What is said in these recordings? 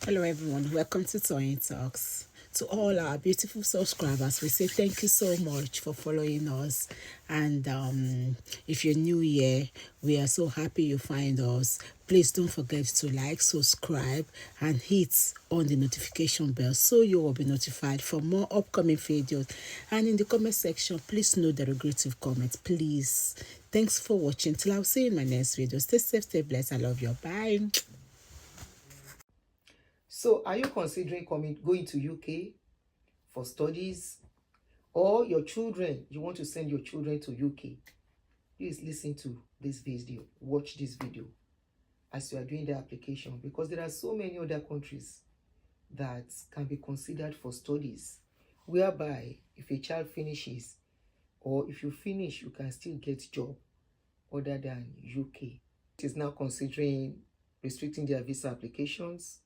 Hello everyone, welcome to Toyeen Talks. To all our beautiful subscribers, we say thank you so much for following us. And if you're new here, we are so happy you find us. Please don't forget to like, subscribe, and hit on the notification bell so you will be notified for more upcoming videos. And in the comment section, please note the regrettive comments, please. Thanks for watching. Till I'll see you in my next video. Stay safe, stay blessed. I love you. Bye. So are you considering going to UK for studies, or your children, you want to send your children to UK? Please listen to this video, watch this video as you are doing the application, because there are so many other countries that can be considered for studies, whereby if a child finishes, or if you finish, you can still get job other than UK. It is now considering restricting their visa applications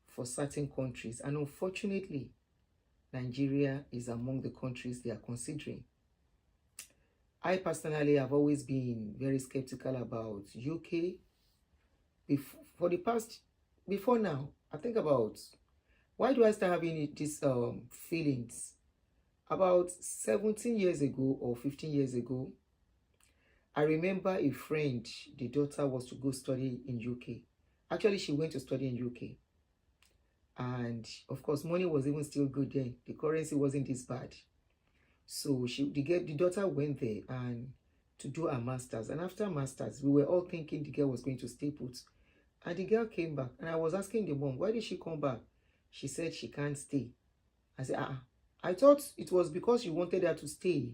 for certain countries, and unfortunately Nigeria is among the countries they are considering. I personally have always been very skeptical about UK. Before now, I think about, why do I start having these feelings? About 17 years ago or 15 years ago, I remember a friend, the daughter was to go study in UK. Actually, she went to study in UK. And of course, money was even still good then. The currency wasn't this bad. So the daughter went there and to do her master's. And after master's, we were all thinking the girl was going to stay put. And the girl came back. And I was asking the mom, why did she come back? She said she can't stay. I said, I thought it was because you wanted her to stay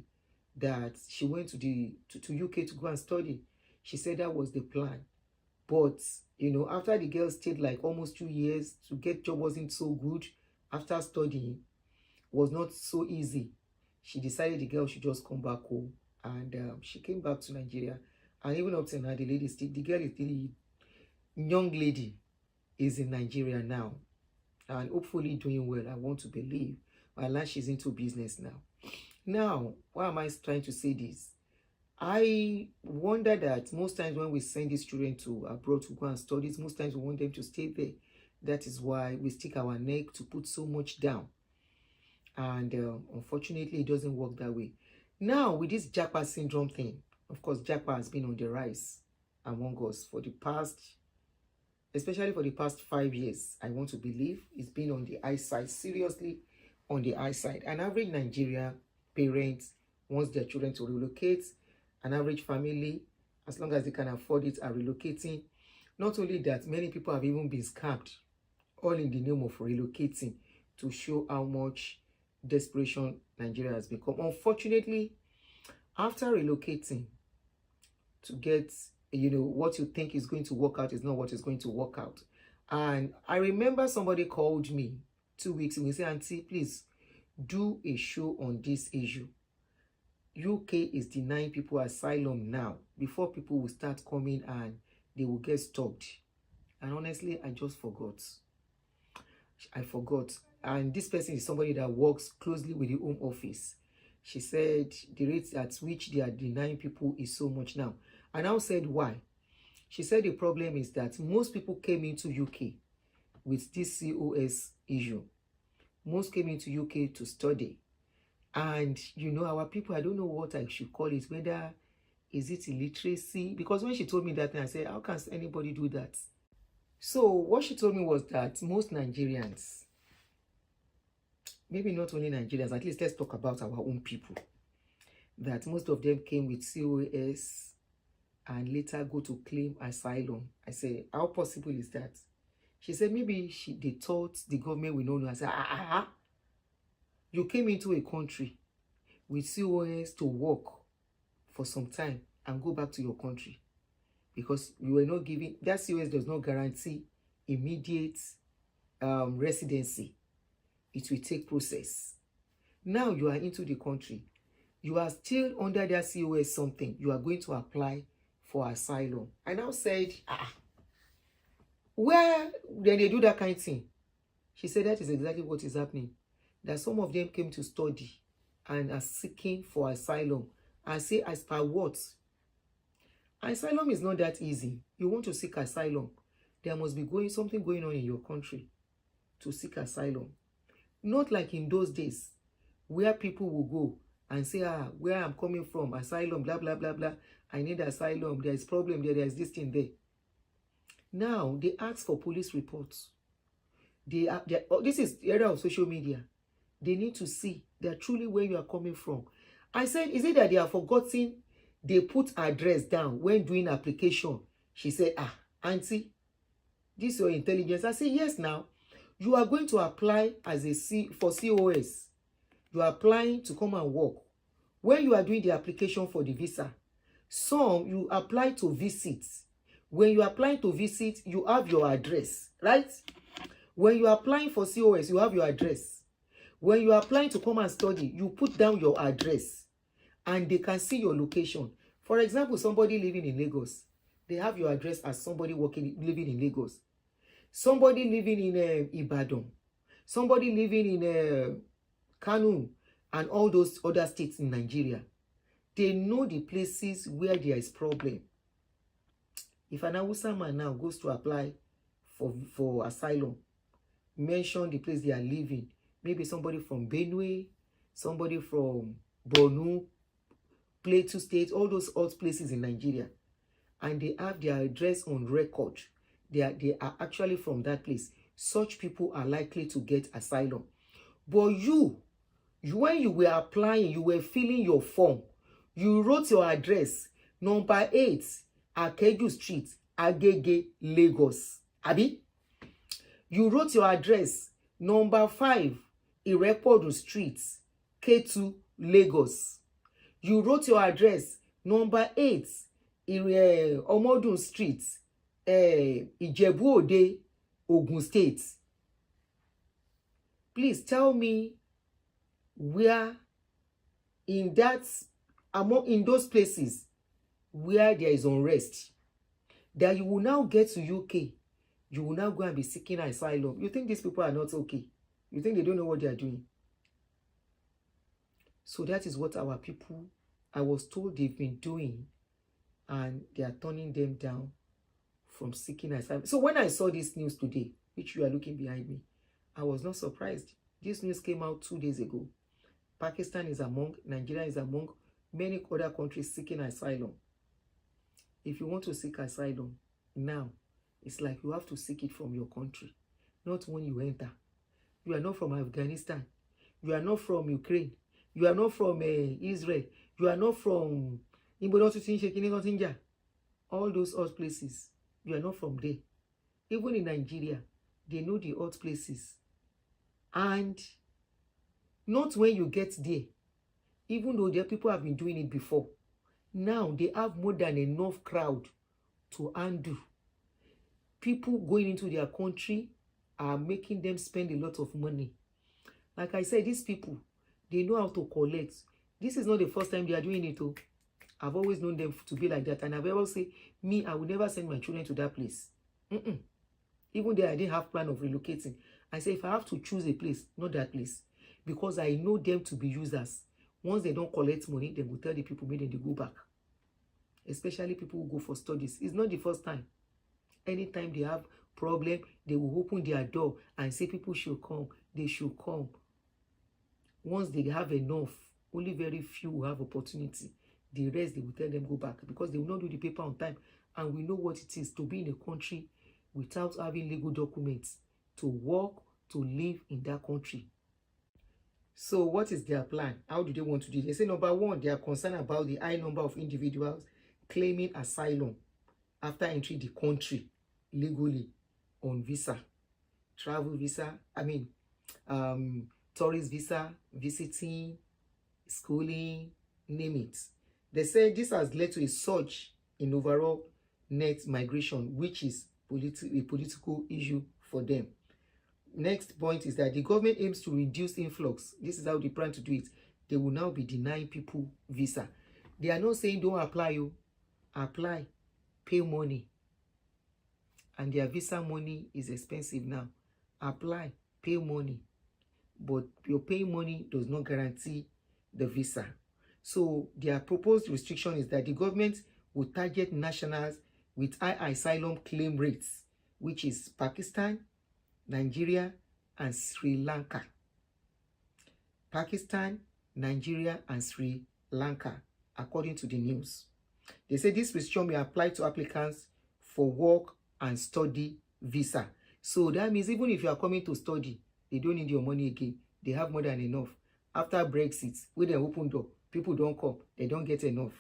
that she went to UK to go and study. She said that was the plan. But, you know, after the girl stayed like almost 2 years, to get job wasn't so good. After studying, was not so easy. She decided the girl should just come back home. And she came back to Nigeria. And even up to now, the girl is the young lady is in Nigeria now. And hopefully doing well, I want to believe. While she's into business now. Now, why am I trying to say this? I wonder that most times when we send these children to abroad to go and study, most times we want them to stay there. That is why we stick our neck to put so much down. And unfortunately, it doesn't work that way. Now, with this Japa syndrome thing, of course, Japa has been on the rise among us for the past, especially for the past 5 years. I want to believe it's been on the high side, seriously on the high side. An average Nigeria parent wants their children to relocate. An average family, as long as they can afford it, are relocating. Not only that, many people have even been scammed, all in the name of relocating, to show how much desperation Nigeria has become. Unfortunately, after relocating, to get, you know, what you think is going to work out is not what is going to work out. And I remember somebody called me 2 weeks ago and said, Aunty, please do a show on this issue. UK is denying people asylum now, before people will start coming and they will get stopped. And honestly, I just forgot. I forgot. And this person is somebody that works closely with the Home Office. She said the rate at which they are denying people is so much now. And I said, why? She said the problem is that most people came into UK with this COS issue. Most came into UK to study. And, you know, our people, I don't know what I should call it, whether is it illiteracy? Because when she told me that, I said, how can anybody do that? So what she told me was that most Nigerians, maybe not only Nigerians, at least let's talk about our own people, that most of them came with COS and later go to claim asylum. I said, how possible is that? She said, maybe they thought the government will not know. I said, you came into a country with COS to work for some time and go back to your country, because you were not giving, that COS does not guarantee immediate residency. It will take process. Now you are into the country. You are still under that COS something. You are going to apply for asylum. I now said, where then they do that kind of thing? She said that is exactly what is happening. That some of them came to study and are seeking for asylum. And say, as per what? Asylum is not that easy. You want to seek asylum, there must be something going on in your country. to seek asylum. Not like in those days where people will go and say, where I'm coming from, asylum, blah, blah, blah, blah. I need asylum. There is problem there. There is this thing there. Now, they ask for police reports. This is the era of social media. They need to see that truly where you are coming from. I said, is it that they are forgotten they put address down when doing application? She said, Aunty, this is your intelligence. I said, yes, now. You are going to apply as for COS. You are applying to come and work. When you are doing the application for the visa, some you apply to visit. When you are applying to visit, you have your address, right? When you are applying for COS, you have your address. When you are applying to come and study, you put down your address and they can see your location. For example, somebody living in Lagos, they have your address as somebody living in Lagos. Somebody living in Ibadan. Somebody living in Kano and all those other states in Nigeria. They know the places where there is problem. If an Hausa man now goes to apply for asylum, mention the place they are living. Maybe somebody from Benue, somebody from Borno, Plateau State, all those odd places in Nigeria. And they have their address on record. They are actually from that place. Such people are likely to get asylum. But you when you were applying, you were filling your form, you wrote your address, number 8, Akeju Street, Agege, Lagos. Abi? You wrote your address, number 5, Irepodu Street, Ketu, Lagos. You wrote your address, number 8, Omodun Street, Ijebu Ode, Ogun State. Please tell me where in those places where there is unrest, that you will now get to UK, you will now go and be seeking asylum. You think these people are not okay? You think they don't know what they are doing? So that is what our people, I was told they've been doing, and they are turning them down from seeking asylum. So when I saw this news today, which you are looking behind me, I was not surprised. This news came out 2 days ago. Pakistan is among, Nigeria is among many other countries seeking asylum. If you want to seek asylum now, it's like you have to seek it from your country, not when you enter. You are not from Afghanistan. You are not from Ukraine. You are not from Israel. You are not from all those odd places. You are not from there. Even in Nigeria, they know the odd places. And not when you get there, even though their people have been doing it before. Now they have more than enough crowd to undo. People going into their country are making them spend a lot of money. Like I said, these people, they know how to collect. This is not the first time they are doing it. I've always known them to be like that. And I've ever said, me, I would never send my children to that place. Even though I didn't have plan of relocating. I say, if I have to choose a place, not that place. Because I know them to be users. Once they don't collect money, they will tell the people, maybe they go back. Especially people who go for studies. It's not the first time. Anytime they have problem, they will open their door and say people should come. They should come. Once they have enough, only very few will have opportunity. The rest, they will tell them go back because they will not do the paper on time. And we know what it is to be in a country without having legal documents to work, to live in that country. So what is their plan? How do they want to do it? They say, number 1, they are concerned about the high number of individuals claiming asylum after entering the country legally on visa, travel visa, tourist visa, visiting, schooling, name it. They say this has led to a surge in overall net migration, which is a political issue for them. Next point is that the government aims to reduce influx. This is how they plan to do it. They will now be denying people visa. They are not saying don't apply, you apply, pay money. And their visa money is expensive now. Apply, pay money. But your paying money does not guarantee the visa. So their proposed restriction is that the government will target nationals with high asylum claim rates, which is Pakistan, Nigeria, and Sri Lanka. Pakistan, Nigeria, and Sri Lanka, according to the news. They say this restriction may apply to applicants for work and study visa. So that means even if you are coming to study, they don't need your money again. They have more than enough. After Brexit, when they open door, people don't come. They don't get enough.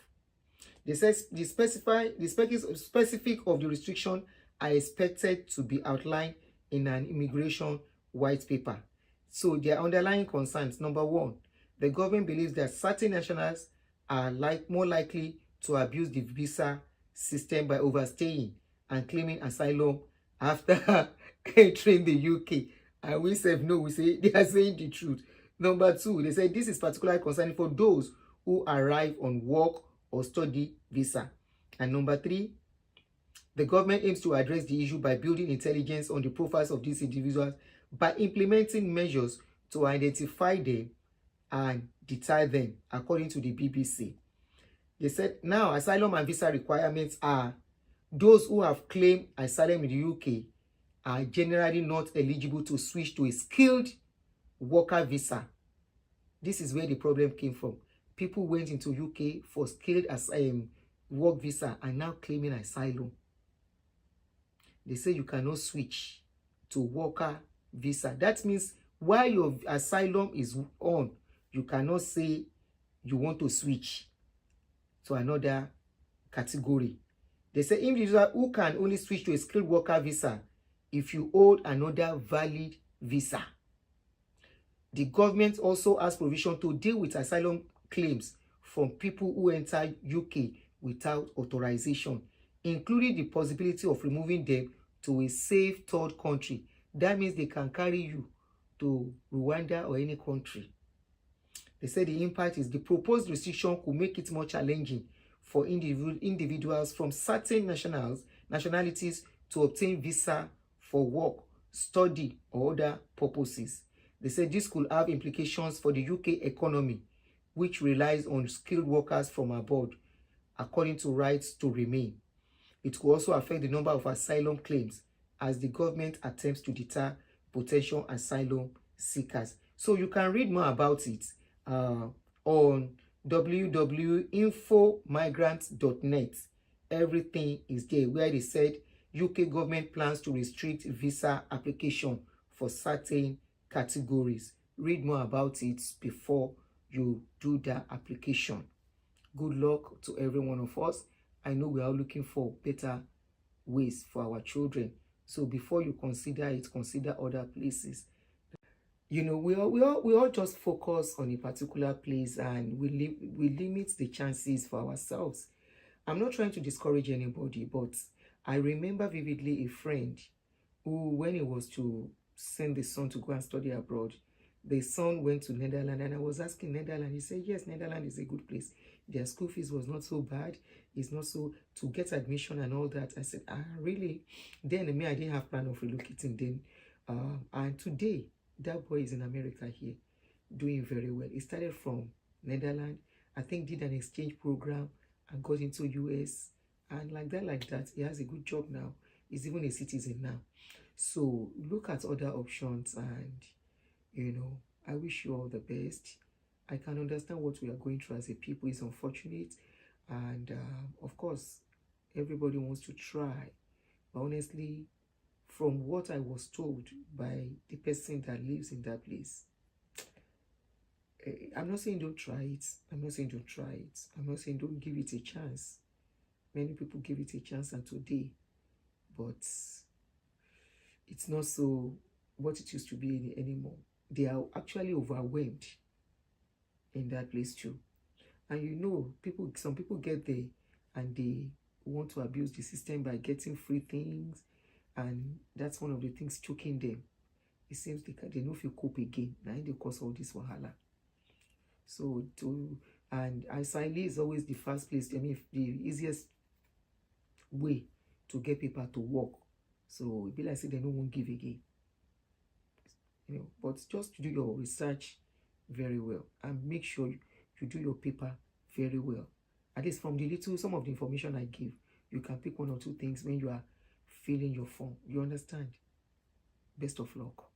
They said the specific of the restriction are expected to be outlined in an immigration white paper. So their underlying concerns: number one, the government believes that certain nationals are more likely to abuse the visa system by overstaying and claiming asylum after entering the UK. And we say no, we say they are saying the truth. Number two, they say this is particularly concerning for those who arrive on work or study visa. And number three, the government aims to address the issue by building intelligence on the profiles of these individuals by implementing measures to identify them and deter them, according to the BBC. They said now asylum and visa requirements are: those who have claimed asylum in the UK are generally not eligible to switch to a skilled worker visa. This is where the problem came from. People went into UK for skilled work visa and now claiming asylum. They say you cannot switch to worker visa. That means while your asylum is on, you cannot say you want to switch to another category. They say individuals who can only switch to a skilled worker visa if you hold another valid visa. The government also has provision to deal with asylum claims from people who enter UK without authorization, including the possibility of removing them to a safe third country. That means they can carry you to Rwanda or any country. They say the impact is the proposed restriction could make it more challenging for individuals from certain nationalities to obtain visa for work, study, or other purposes. They say this could have implications for the UK economy, which relies on skilled workers from abroad, according to Rights to Remain. It could also affect the number of asylum claims as the government attempts to deter potential asylum seekers. So you can read more about it on www.infomigrants.net. Everything is there, where they said UK government plans to restrict visa application for certain categories. Read more about it before you do that application. Good luck to every one of us. I know we are looking for better ways for our children. So before you consider it, consider other places. You know, we all just focus on a particular place, and we limit the chances for ourselves. I'm not trying to discourage anybody, but I remember vividly a friend who, when he was to send the son to go and study abroad, the son went to Netherlands, and I was asking Netherlands. He said, yes, Netherlands is a good place. Their school fees was not so bad. It's not so to get admission and all that. I said, really? Then I didn't have plan of relocating then. And today, that boy is in America here, doing very well. He started from Netherlands, I think did an exchange program and got into US. And like that, he has a good job now. He's even a citizen now. So look at other options, and you know, I wish you all the best. I can understand what we are going through as a people. It's unfortunate, and of course everybody wants to try, but honestly, from what I was told by the person that lives in that place, I'm not saying don't try it. I'm not saying don't try it. I'm not saying don't give it a chance. Many people give it a chance and today, but it's not so what it used to be anymore. They are actually overwhelmed in that place too. And you know, some people get there and they want to abuse the system by getting free things, and that's one of the things choking them. It seems they know if you cope again, now they cause all this wahala. So and asylum is always the first place, I mean the easiest way to get people to work. So it be like say they don't want give again. You know, but just do your research very well and make sure you do your paper very well. At least from some of the information I give, you can pick one or two things when you are filling your form. You understand? Best of luck.